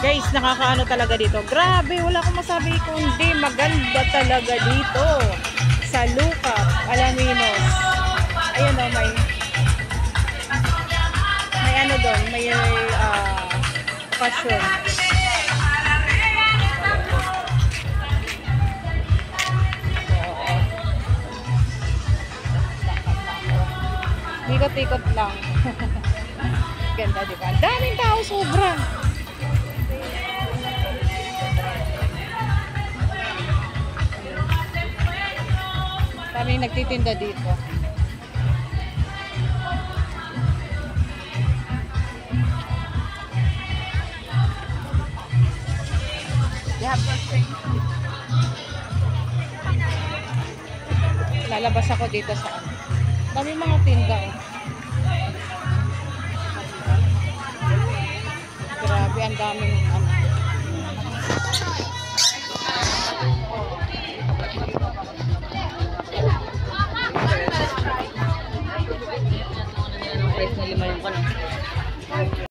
Guys, nakakaano talaga dito. Grabe, wala akong masabi kundi maganda talaga dito sa Lucas, Alaminos. Ayun o, may ano doon, may fashion. Ikot-ikot lang. Ganda, diba? Daming tao, sobra. Daming nagtitinda dito. Lalabas ako dito sa ano. Daming mga tinda. Oh. Grabe, ang daming ano.